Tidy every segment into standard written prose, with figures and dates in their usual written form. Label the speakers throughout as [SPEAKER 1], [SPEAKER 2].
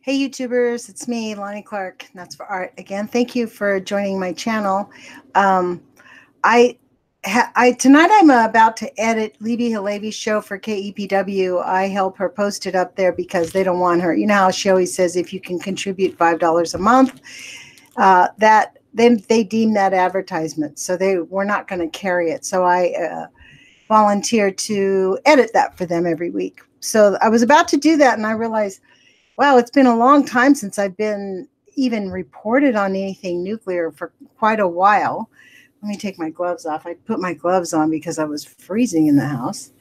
[SPEAKER 1] Hey YouTubers, it's me, Lonnie Clark, and that's for art again. Thank you for joining my channel. I tonight I'm about to edit Libby Halevi's show for KEPW. I help her post it up there because they don't want her. You know how she always says if you can contribute $5 a month, then they deem that advertisement, so they were not going to carry it. So I volunteered to edit that for them every week. So I was about to do that, and I realized, wow, it's been a long time since I've been even reported on anything nuclear for quite a while. Let me take my gloves off. I put my gloves on because I was freezing in the house.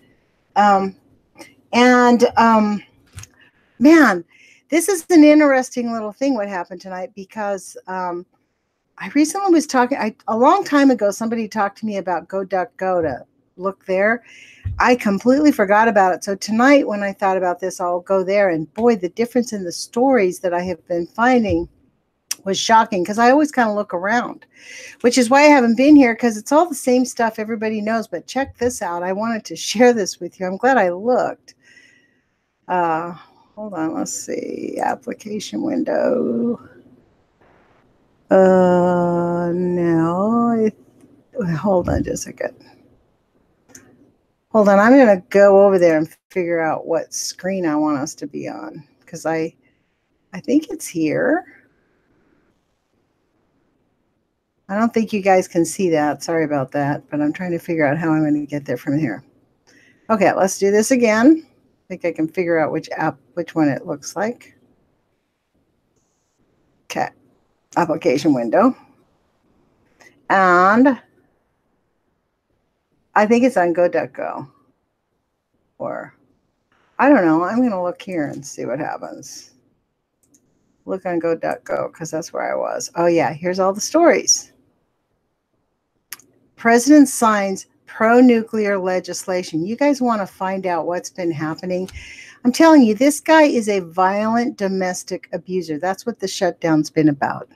[SPEAKER 1] Man, this is an interesting little thing what happened tonight because I recently was talking, a long time ago, somebody talked to me about Go Duck Go to look there. I completely forgot about it. So tonight when I thought about this, I'll go there, and boy, the difference in the stories that I have been finding was shocking because I always kind of look around, which is why I haven't been here, because it's all the same stuff everybody knows. But check this out. I wanted to share this with you. I'm glad I looked. Hold on. Let's see. Application window. No. Hold on just a second. Hold on, I'm going to go over there and figure out what screen I want us to be on, because I think it's here. I don't think you guys can see that. Sorry about that, but I'm trying to figure out how I'm going to get there from here. Okay, let's do this again. I think I can figure out which one it looks like. Okay, application window. And I think it's on Go. Or, I don't know. I'm going to look here and see what happens. Look on Go because that's where I was. Oh, yeah. Here's all the stories. President signs pro-nuclear legislation. You guys want to find out what's been happening? I'm telling you, this guy is a violent domestic abuser. That's what the shutdown's been about.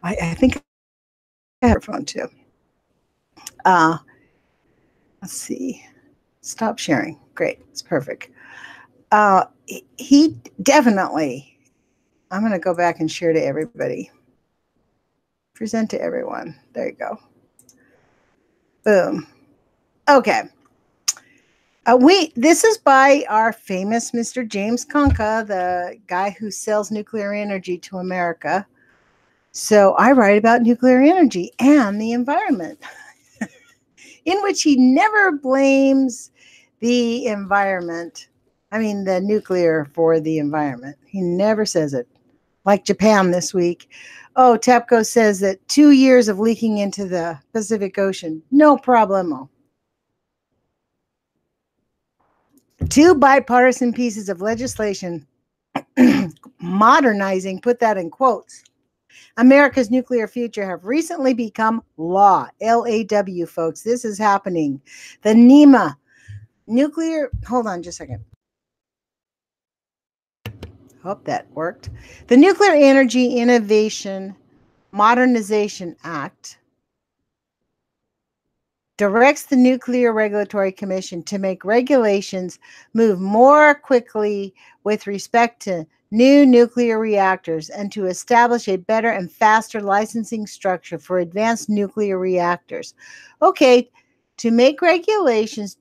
[SPEAKER 1] I think I have a phone too. Let's see. Stop sharing. Great. It's perfect. He definitely, I'm going to go back and share to everybody. Present to everyone. There you go. Boom. Okay. This is by our famous Mr. James Conca, the guy who sells nuclear energy to America. So I write about nuclear energy and the environment, in which he never blames the environment. I mean, the nuclear for the environment. He never says it. Like Japan this week. Oh, TEPCO says that 2 years of leaking into the Pacific Ocean. No problemo. 2 bipartisan pieces of legislation modernizing, put that in quotes, America's nuclear future have recently become law. LAW, folks. This is happening. The NEMA, nuclear, hold on just a second. Hope that worked. The Nuclear Energy Innovation Modernization Act directs the Nuclear Regulatory Commission to make regulations move more quickly with respect to new nuclear reactors and to establish a better and faster licensing structure for advanced nuclear reactors. Okay, to make regulations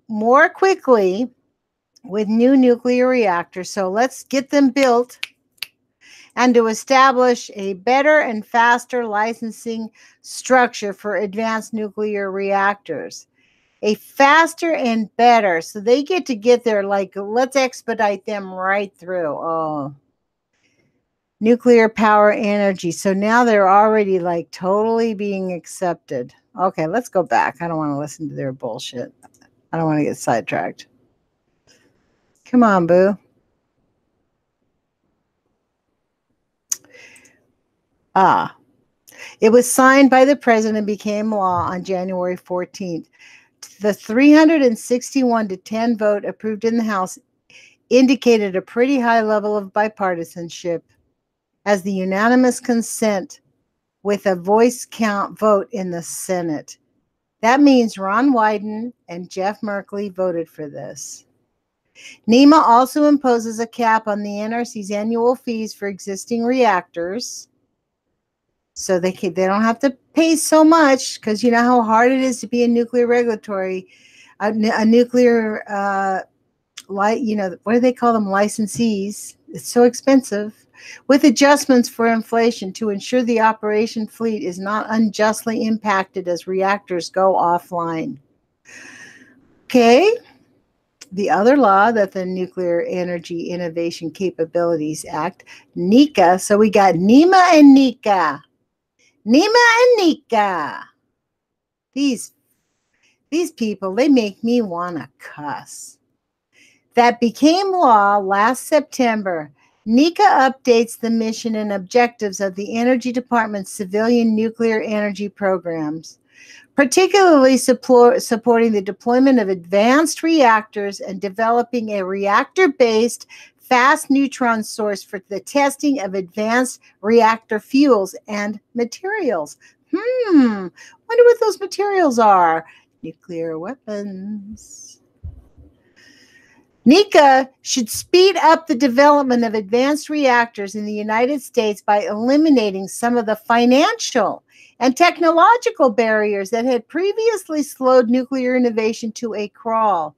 [SPEAKER 1] more quickly with new nuclear reactors. So let's get them built, and to establish a better and faster licensing structure for advanced nuclear reactors. A faster and better. So they get there, like, let's expedite them right through. Oh, nuclear power energy. So now they're already like totally being accepted. Okay, let's go back. I don't want to listen to their bullshit. I don't want to get sidetracked. Come on, boo. It was signed by the president and became law on January 14th. The 361 to 10 vote approved in the House indicated a pretty high level of bipartisanship, as the unanimous consent with a voice count vote in the Senate. That means Ron Wyden and Jeff Merkley voted for this. NEMA also imposes a cap on the NRC's annual fees for existing reactors. So they don't have to pay so much, because you know how hard it is to be a nuclear regulatory, a nuclear, what do they call them, licensees? It's so expensive. With adjustments for inflation to ensure the operation fleet is not unjustly impacted as reactors go offline. Okay. The other law that the Nuclear Energy Innovation Capabilities Act, NECA. So we got NEMA and NECA. NEMA and NECA. These people, they make me want to cuss. That became law last September. NECA updates the mission and objectives of the Energy Department's civilian nuclear energy programs, particularly supporting the deployment of advanced reactors and developing a reactor-based fast neutron source for the testing of advanced reactor fuels and materials. Wonder what those materials are. Nuclear weapons. NECA should speed up the development of advanced reactors in the United States by eliminating some of the financial and technological barriers that had previously slowed nuclear innovation to a crawl.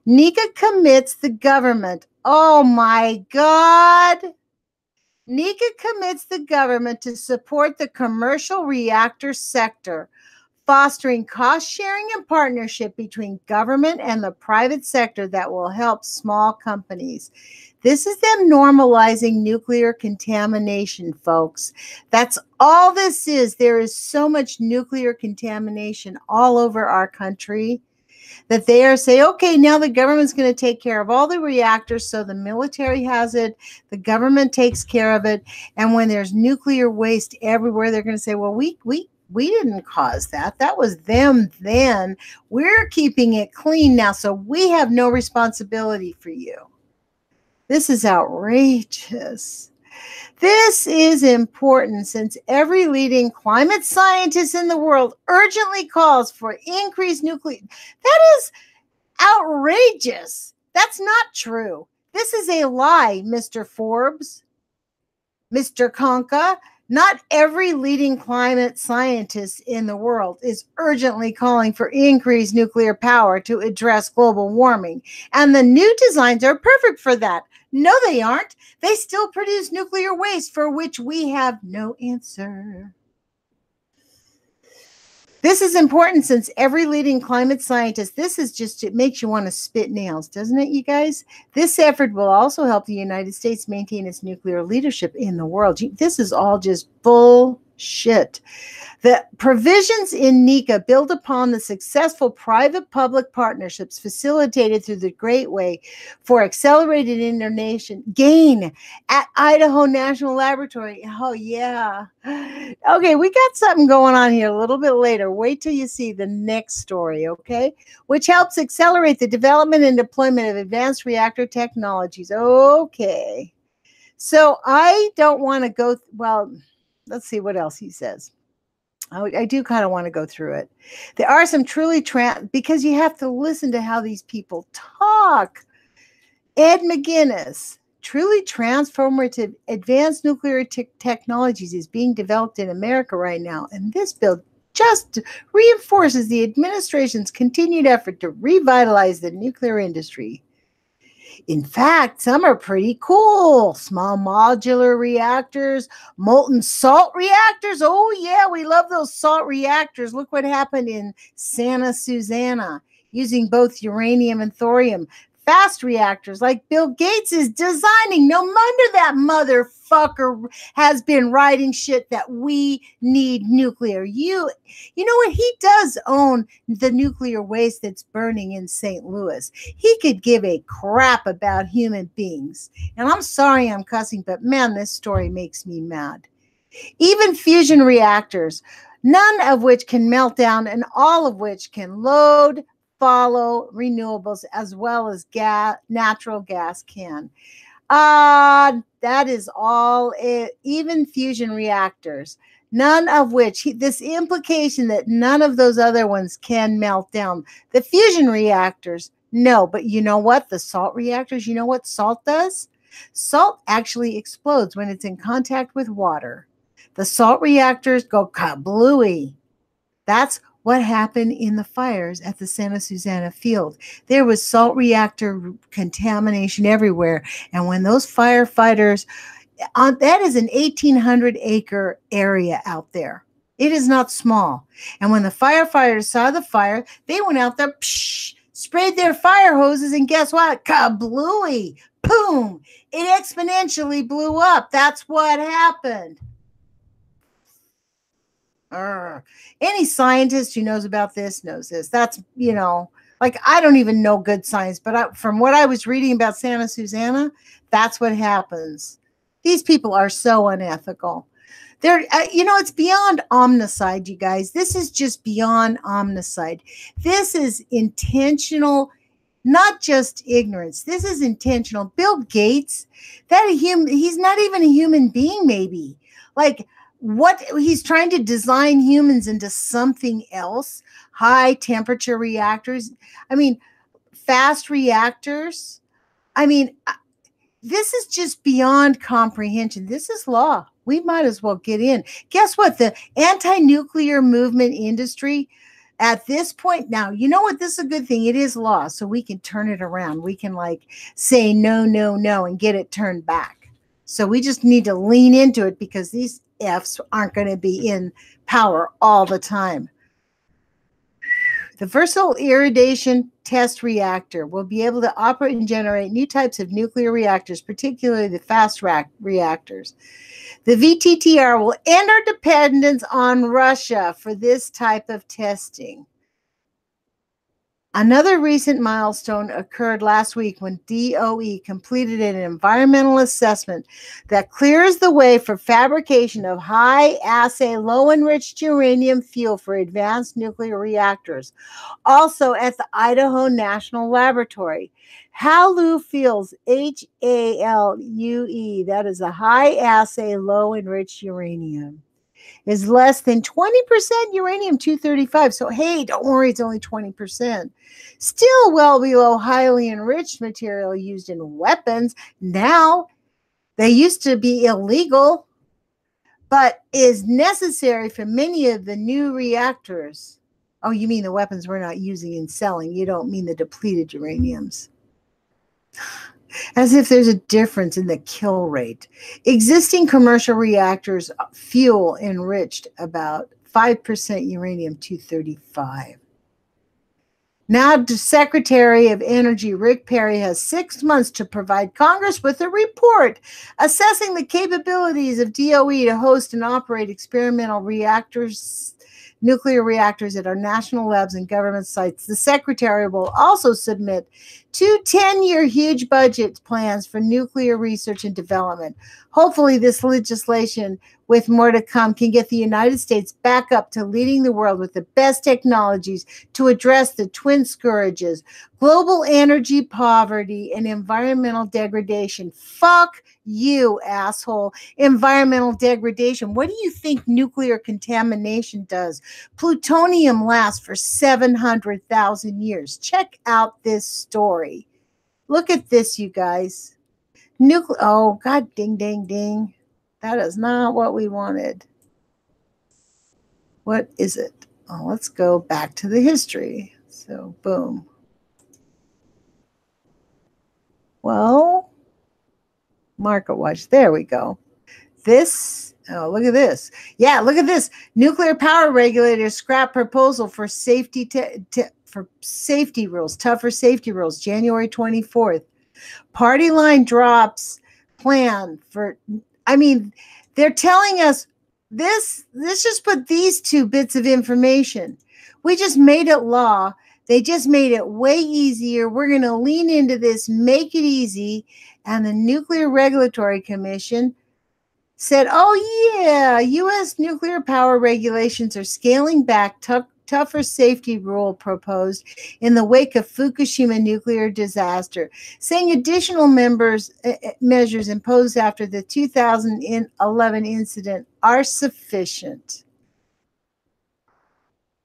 [SPEAKER 1] NECA commits the government, oh my God, NECA commits the government to support the commercial reactor sector, fostering cost sharing and partnership between government and the private sector that will help small companies. This is them normalizing nuclear contamination, folks. That's all this is. There is so much nuclear contamination all over our country that they are saying, okay, now the government's going to take care of all the reactors, so the military has it, the government takes care of it, and when there's nuclear waste everywhere, they're going to say, well, we didn't cause that. That was them then. We're keeping it clean now, so we have no responsibility for you. This is outrageous. This is important since every leading climate scientist in the world urgently calls for increased nuclear. That is outrageous. That's not true. This is a lie, Mr. Forbes, Mr. Conca. Not every leading climate scientist in the world is urgently calling for increased nuclear power to address global warming. And the new designs are perfect for that. No, they aren't. They still produce nuclear waste for which we have no answer. This is important since every leading climate scientist, this is just, it makes you want to spit nails, doesn't it, you guys? This effort will also help the United States maintain its nuclear leadership in the world. This is all just bullshit. The provisions in NECA build upon the successful private-public partnerships facilitated through the Great Way for Accelerated Innovation gain at Idaho National Laboratory. Oh, yeah. Okay, we got something going on here a little bit later. Wait till you see the next story, okay? Which helps accelerate the development and deployment of advanced reactor technologies. Okay. So I don't want to go, well, let's see what else he says. I do kind of want to go through it. There are some truly, because you have to listen to how these people talk. Ed McGuinness, truly transformative advanced nuclear technologies is being developed in America right now. And this bill just reinforces the administration's continued effort to revitalize the nuclear industry. In fact, some are pretty cool. Small modular reactors, molten salt reactors. Oh, yeah, we love those salt reactors. Look what happened in Santa Susana, using both uranium and thorium. Fast reactors like Bill Gates is designing. No wonder that motherfucker has been writing shit that we need nuclear. You know what? He does own the nuclear waste that's burning in St. Louis. He could give a crap about human beings. And I'm sorry I'm cussing, but man, this story makes me mad. Even fusion reactors, none of which can melt down and all of which can load, follow renewables as well as natural gas can. That is all it. Even fusion reactors, none of which, this implication that none of those other ones can melt down. The fusion reactors, No, but you know what? The salt reactors, you know what salt does? Salt actually explodes when it's in contact with water. The salt reactors go kablooey. That's what happened in the fires at the Santa Susana field. There was salt reactor contamination everywhere. And when those firefighters, that is an 1,800-acre area out there. It is not small. And when the firefighters saw the fire, they went out there, sprayed their fire hoses, and guess what? Kablooey! Boom! It exponentially blew up. That's what happened. Any scientist who knows about this knows this. That's, like, I don't even know good science, but from what I was reading about Santa Susana, that's what happens. These people are so unethical. They're, it's beyond omnicide, you guys. This is just beyond omnicide. This is intentional, not just ignorance. This is intentional. Bill Gates, he's not even a human being, maybe. Like, what he's trying to design humans into something else, high temperature reactors. I mean, fast reactors. I mean, this is just beyond comprehension. This is law. We might as well get in. Guess what? The anti-nuclear movement industry at this point now, you know what? This is a good thing. It is law, so we can turn it around. We can say no, no, no, and get it turned back. So we just need to lean into it because these Fs aren't going to be in power all the time. The versatile irradiation test reactor will be able to operate and generate new types of nuclear reactors, particularly the fast reactors. The VTTR will end our dependence on Russia for this type of testing. Another recent milestone occurred last week when DOE completed an environmental assessment that clears the way for fabrication of high-assay, low-enriched uranium fuel for advanced nuclear reactors, also at the Idaho National Laboratory. HALEU fuels, HALUE, that is a high-assay, low-enriched uranium, is less than 20% uranium-235. So, hey, don't worry, it's only 20%. Still well below highly enriched material used in weapons. Now, they used to be illegal, but is necessary for many of the new reactors. Oh, you mean the weapons we're not using and selling. You don't mean the depleted uraniums. As if there's a difference in the kill rate. Existing commercial reactors fuel enriched about 5% uranium-235. Now, the Secretary of Energy, Rick Perry, has 6 months to provide Congress with a report assessing the capabilities of DOE to host and operate experimental nuclear reactors at our national labs and government sites. The Secretary will also submit 2 10-year huge budget plans for nuclear research and development. Hopefully, this legislation, with more to come, can get the United States back up to leading the world with the best technologies to address the twin scourges: global energy poverty and environmental degradation. Fuck you, asshole. Environmental degradation. What do you think nuclear contamination does? Plutonium lasts for 700,000 years. Check out this story. Look at this, you guys. Oh, God, ding, ding, ding. That is not what we wanted. What is it? Oh, let's go back to the history. So, boom. Well, market watch. There we go. Oh, look at this. Yeah, look at this. Nuclear power regulators scrap proposal for safety for safety rules, tougher safety rules, January 24th. Party line drops plan for, they're telling us this. Let's just put these 2 bits of information. We just made it law. They just made it way easier. We're going to lean into this, make it easy. And the Nuclear Regulatory Commission said, oh, yeah, U.S. nuclear power regulations are scaling back tougher safety rule proposed in the wake of Fukushima nuclear disaster, saying additional measures imposed after the 2011 incident are sufficient.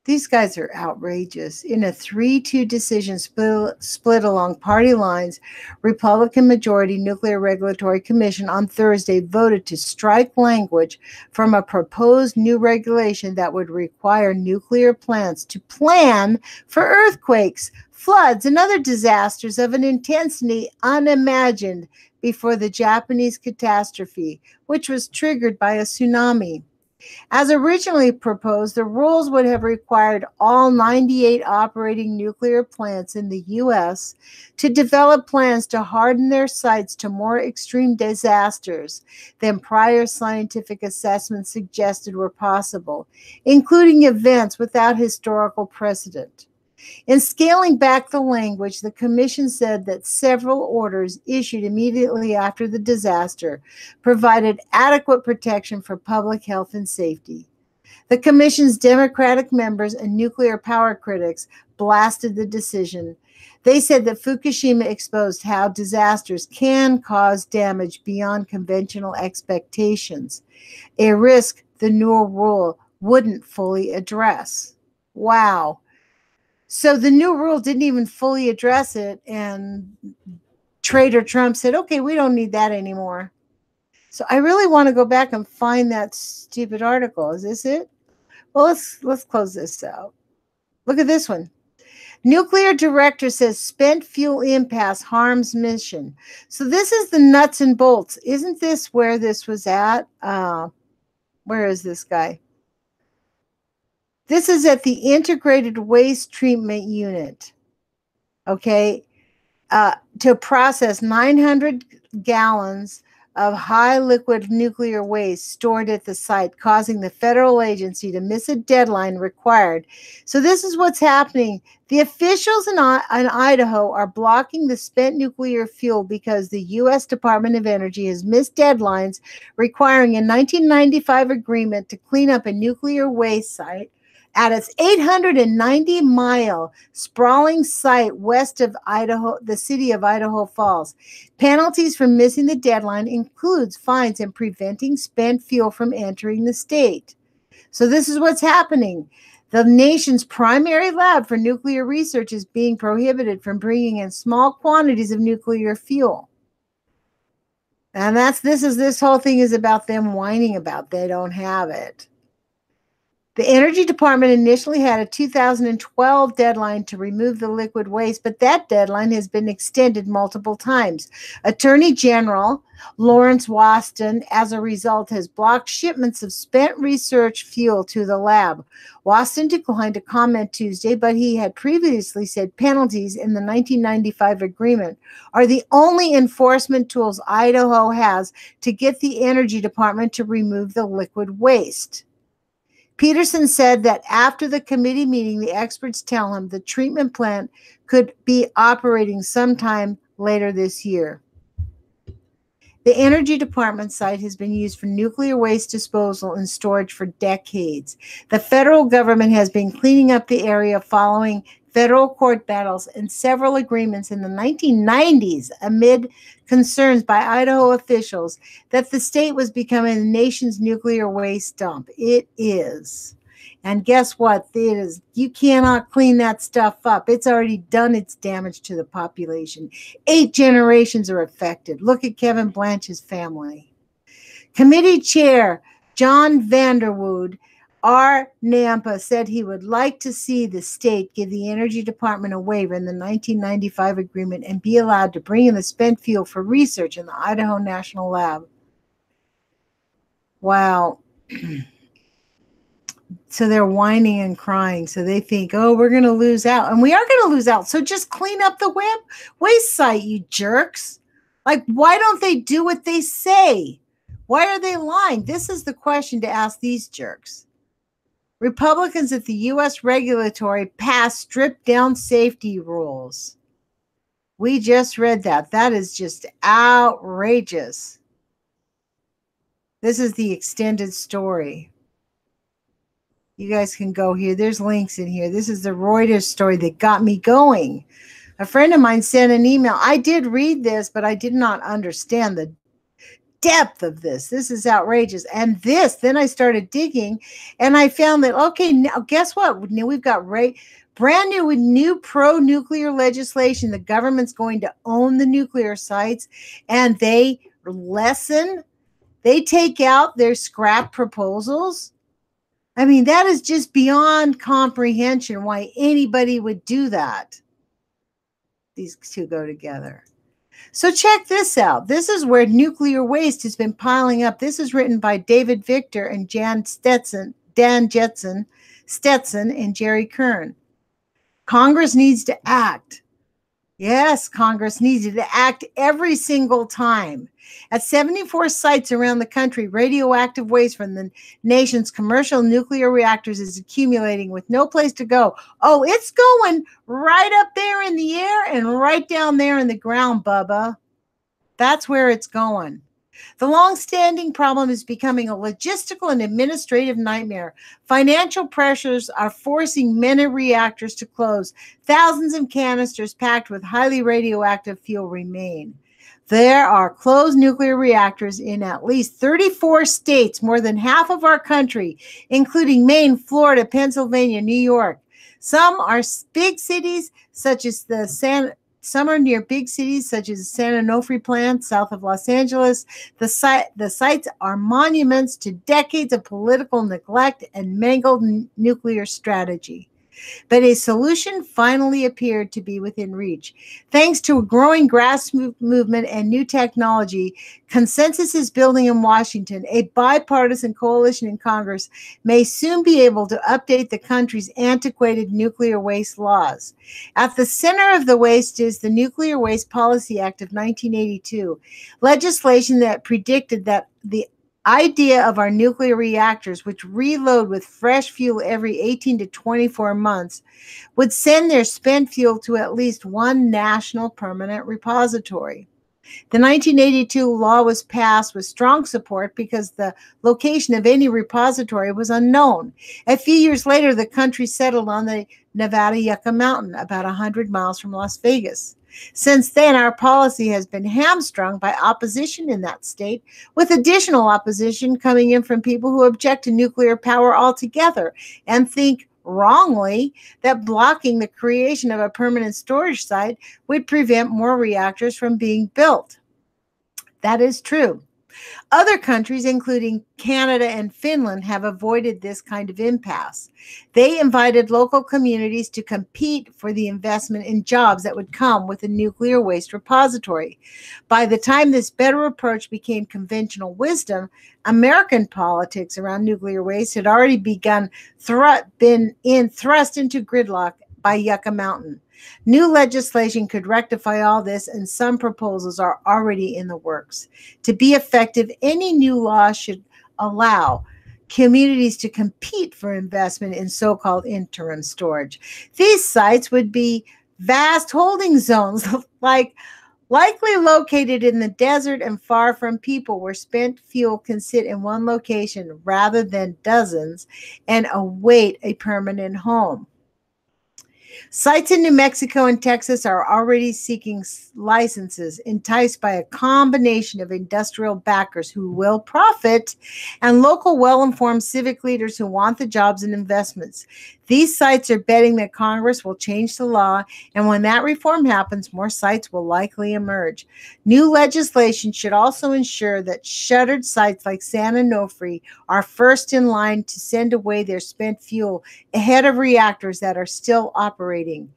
[SPEAKER 1] These guys are outrageous. In a 3-2 decision split along party lines, Republican majority Nuclear Regulatory Commission on Thursday voted to strike language from a proposed new regulation that would require nuclear plants to plan for earthquakes, floods, and other disasters of an intensity unimagined before the Japanese catastrophe, which was triggered by a tsunami. As originally proposed, the rules would have required all 98 operating nuclear plants in the U.S. to develop plans to harden their sites to more extreme disasters than prior scientific assessments suggested were possible, including events without historical precedent. In scaling back the language, the Commission said that several orders issued immediately after the disaster provided adequate protection for public health and safety. The Commission's Democratic members and nuclear power critics blasted the decision. They said that Fukushima exposed how disasters can cause damage beyond conventional expectations, a risk the new rule wouldn't fully address. Wow. So the new rule didn't even fully address it, and Trader Trump said, okay, we don't need that anymore. So I really want to go back and find that stupid article. Is this it? Well, let's close this out. Look at this one. Nuclear director says spent fuel impasse harms mission. So this is the nuts and bolts. Isn't this where this was at? Where is this guy? This is at the Integrated Waste Treatment Unit, okay, to process 900 gallons of high liquid nuclear waste stored at the site, causing the federal agency to miss a deadline required. So this is what's happening. The officials in Idaho are blocking the spent nuclear fuel because the U.S. Department of Energy has missed deadlines requiring a 1995 agreement to clean up a nuclear waste site at its 890-mile sprawling site west of Idaho, the city of Idaho Falls. Penalties for missing the deadline includes fines and preventing spent fuel from entering the state. So this is what's happening. The nation's primary lab for nuclear research is being prohibited from bringing in small quantities of nuclear fuel. And this whole thing is about them whining about they don't have it. The Energy Department initially had a 2012 deadline to remove the liquid waste, but that deadline has been extended multiple times. Attorney General Lawrence Wasden, as a result, has blocked shipments of spent research fuel to the lab. Wasden declined to comment Tuesday, but he had previously said penalties in the 1995 agreement are the only enforcement tools Idaho has to get the Energy Department to remove the liquid waste. Peterson said that after the committee meeting, the experts tell him the treatment plant could be operating sometime later this year. The Energy Department site has been used for nuclear waste disposal and storage for decades. The federal government has been cleaning up the area following federal court battles and several agreements in the 1990s amid concerns by Idaho officials that the state was becoming the nation's nuclear waste dump. It is. And guess what? It is. You cannot clean that stuff up. It's already done its damage to the population. 8 generations are affected. Look at Kevin Blanch's family. Committee Chair John Vanderwood R. Nampa said he would like to see the state give the Energy Department a waiver in the 1995 agreement and be allowed to bring in the spent fuel for research in the Idaho National Lab. Wow. So they're whining and crying. So they think, oh, we're going to lose out. And we are going to lose out. So just clean up the waste site, you jerks. Like, why don't they do what they say? Why are they lying? This is the question to ask these jerks. Republicans at the U.S. regulatory passed stripped-down safety rules. We just read that. That is just outrageous. This is the extended story. You guys can go here. There's links in here. This is the Reuters story that got me going. A friend of mine sent an email. I did read this, but I did not understand the depth of this. This is outrageous. And then I started digging and I found that, okay, now guess what? Now we've got brand new pro-nuclear legislation. The government's going to own the nuclear sites, and they take out their scrap proposals. I mean, that is just beyond comprehension why anybody would do that. These two go together. So check this out. This is where nuclear waste has been piling up. This is written by David Victor and Dan Stetson, and Jerry Kern. Congress needs to act. Yes, Congress needed to act every single time. At 74 sites around the country, radioactive waste from the nation's commercial nuclear reactors is accumulating with no place to go. Oh, it's going right up there in the air and right down there in the ground, Bubba. That's where it's going. The long-standing problem is becoming a logistical and administrative nightmare. Financial pressures are forcing many reactors to close. Thousands of canisters packed with highly radioactive fuel remain. There are closed nuclear reactors in at least 34 states, more than half of our country, including Maine, Florida, Pennsylvania, New York. Some are big cities, such as some are near big cities, such as the San Onofre plant south of Los Angeles. The sites are monuments to decades of political neglect and mangled nuclear strategy. But a solution finally appeared to be within reach. Thanks to a growing grassroots movement and new technology, consensus is building in Washington. A bipartisan coalition in Congress may soon be able to update the country's antiquated nuclear waste laws. At the center of the waste is the Nuclear Waste Policy Act of 1982, legislation that predicted that the idea of our nuclear reactors, which reload with fresh fuel every 18 to 24 months, would send their spent fuel to at least one national permanent repository. The 1982 law was passed with strong support because the location of any repository was unknown. A few years later, the country settled on the Nevada Yucca Mountain, about 100 miles from Las Vegas. Since then, our policy has been hamstrung by opposition in that state, with additional opposition coming in from people who object to nuclear power altogether and think wrongly that blocking the creation of a permanent storage site would prevent more reactors from being built. That is true. Other countries, including Canada and Finland, have avoided this kind of impasse. They invited local communities to compete for the investment in jobs that would come with a nuclear waste repository. By the time this better approach became conventional wisdom, American politics around nuclear waste had already been thrust into gridlock by Yucca Mountain. New legislation could rectify all this, and some proposals are already in the works. To be effective, any new law should allow communities to compete for investment in so-called interim storage. These sites would be vast holding zones, likely located in the desert and far from people, where spent fuel can sit in one location rather than dozens and await a permanent home. Sites in New Mexico and Texas are already seeking licenses, enticed by a combination of industrial backers who will profit and local well-informed civic leaders who want the jobs and investments. These sites are betting that Congress will change the law, and when that reform happens, more sites will likely emerge. New legislation should also ensure that shuttered sites like San Onofre are first in line to send away their spent fuel ahead of reactors that are still operating.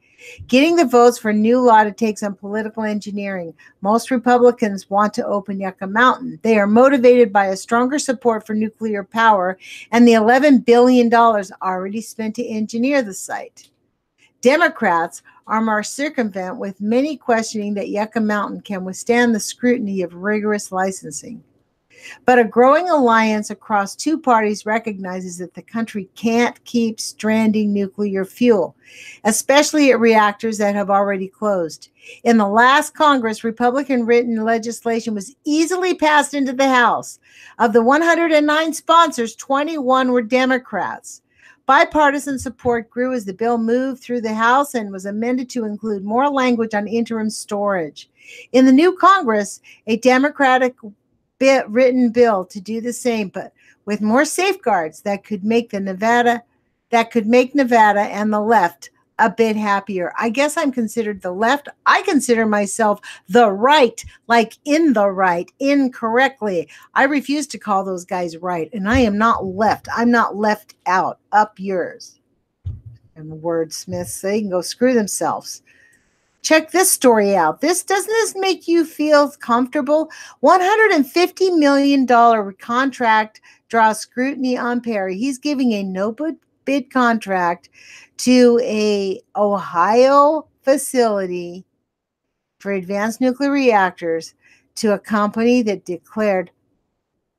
[SPEAKER 1] Getting the votes for a new law to take some political engineering. Most Republicans want to open Yucca Mountain. They are motivated by a stronger support for nuclear power and the $11 billion already spent to engineer the site. Democrats are more circumvent, with many questioning that Yucca Mountain can withstand the scrutiny of rigorous licensing. But a growing alliance across two parties recognizes that the country can't keep stranding nuclear fuel, especially at reactors that have already closed. In the last Congress, Republican-written legislation was easily passed into the House. Of the 109 sponsors, 21 were Democrats. Bipartisan support grew as the bill moved through the House and was amended to include more language on interim storage. In the new Congress, a Democratic written bill to do the same, but with more safeguards that could make Nevada and the left a bit happier. I guess I'm considered the left. I consider myself the right, like in the right, incorrectly. I refuse to call those guys right, and I am not left. I'm not left out. Up yours. And wordsmiths, they can go screw themselves. Check this story out. Doesn't this make you feel comfortable? $150 million contract draws scrutiny on Perry. He's giving a no bid contract to a Ohio facility for advanced nuclear reactors to a company that declared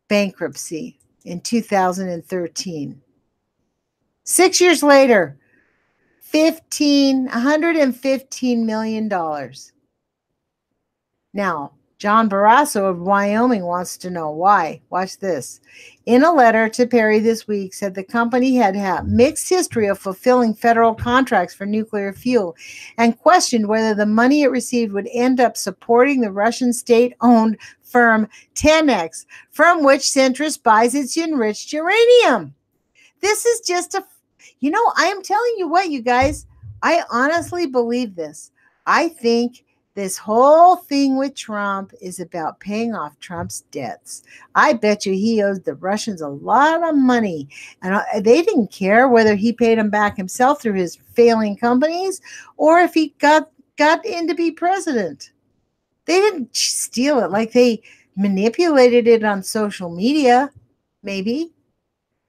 [SPEAKER 1] bankruptcy in 2013. 6 years later, $115 million. Now, John Barrasso of Wyoming wants to know why. Watch this. In a letter to Perry this week, said the company had mixed history of fulfilling federal contracts for nuclear fuel and questioned whether the money it received would end up supporting the Russian state-owned firm 10X, from which Centrus buys its enriched uranium. This is just I am telling you what, you guys, I honestly believe this. I think this whole thing with Trump is about paying off Trump's debts. I bet you he owes the Russians a lot of money, and they didn't care whether he paid them back himself through his failing companies or if he got in to be president. They didn't steal it. Like, they manipulated it on social media, maybe.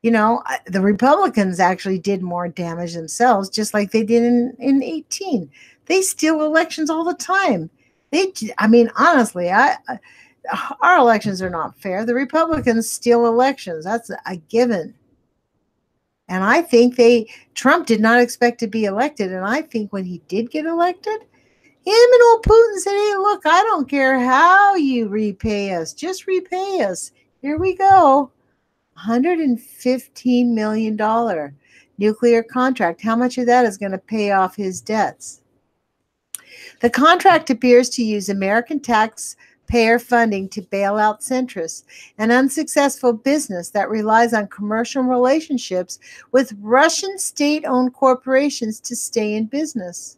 [SPEAKER 1] The Republicans actually did more damage themselves, just like they did in 18. They steal elections all the time. Honestly, our elections are not fair. The Republicans steal elections. That's a given. And I think Trump did not expect to be elected. And I think when he did get elected, him and old Putin said, hey, look, I don't care how you repay us. Just repay us. Here we go. $115 million nuclear contract. How much of that is going to pay off his debts? The contract appears to use American taxpayer funding to bail out Centrus, an unsuccessful business that relies on commercial relationships with Russian state-owned corporations to stay in business.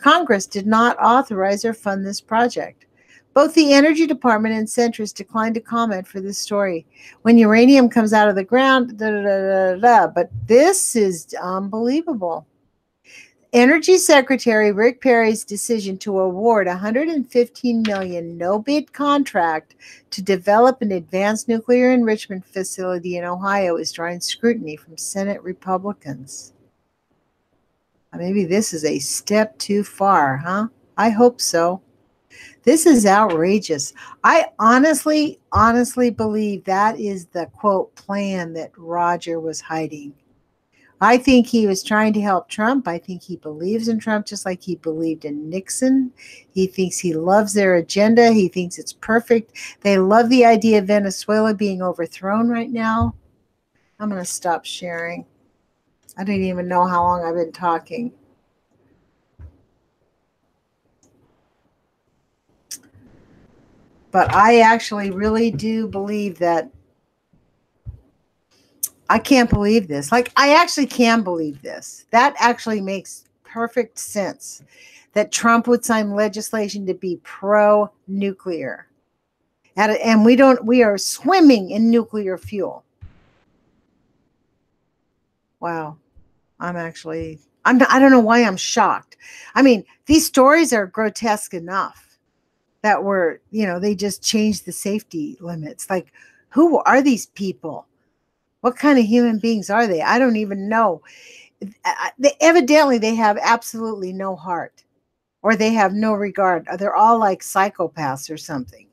[SPEAKER 1] Congress did not authorize or fund this project. Both the Energy Department and Centrus declined to comment for this story. When uranium comes out of the ground, but this is unbelievable. Energy Secretary Rick Perry's decision to award $115 million no-bid contract to develop an advanced nuclear enrichment facility in Ohio is drawing scrutiny from Senate Republicans. Maybe this is a step too far, huh? I hope so. This is outrageous. I honestly believe that is the, quote, plan that Roger was hiding. I think he was trying to help Trump. I think he believes in Trump just like he believed in Nixon. He thinks he loves their agenda. He thinks it's perfect. They love the idea of Venezuela being overthrown right now. I'm going to stop sharing. I don't even know how long I've been talking. But I actually really do believe that I can't believe this. Like, I actually can believe this. That actually makes perfect sense, that Trump would sign legislation to be pro-nuclear. And we are swimming in nuclear fuel. Wow. I don't know why I'm shocked. I mean, these stories are grotesque enough that they just changed the safety limits. Like, who are these people? What kind of human beings are they? I don't even know. Evidently, they have absolutely no heart, or they have no regard. They're all like psychopaths or something.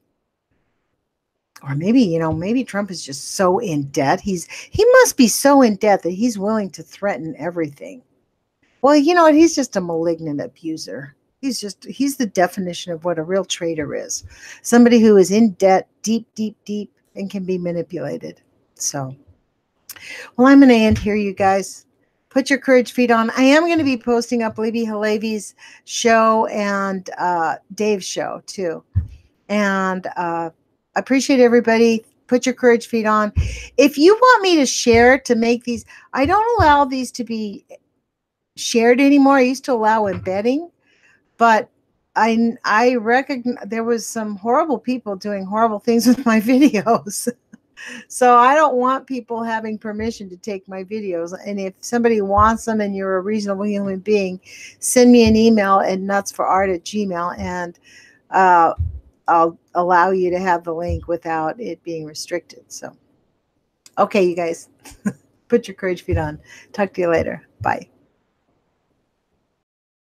[SPEAKER 1] Or maybe Trump is just so in debt. He must be so in debt that he's willing to threaten everything. Well, you know what? He's just a malignant abuser. He's the definition of what a real traitor is. Somebody who is in debt, deep, deep, deep, and can be manipulated. So, well, I'm going to end here, you guys. Put your courage feet on. I am going to be posting up Libby Halevi's show and Dave's show, too. And I appreciate everybody. Put your courage feet on. If you want me to share to make these, I don't allow these to be shared anymore. I used to allow embedding, but I recognize there was some horrible people doing horrible things with my videos. So I don't want people having permission to take my videos. And if somebody wants them and you're a reasonable human being, send me an email at nutsforart@gmail.com, and I'll allow you to have the link without it being restricted. So, okay, you guys, put your courage feet on. Talk to you later. Bye.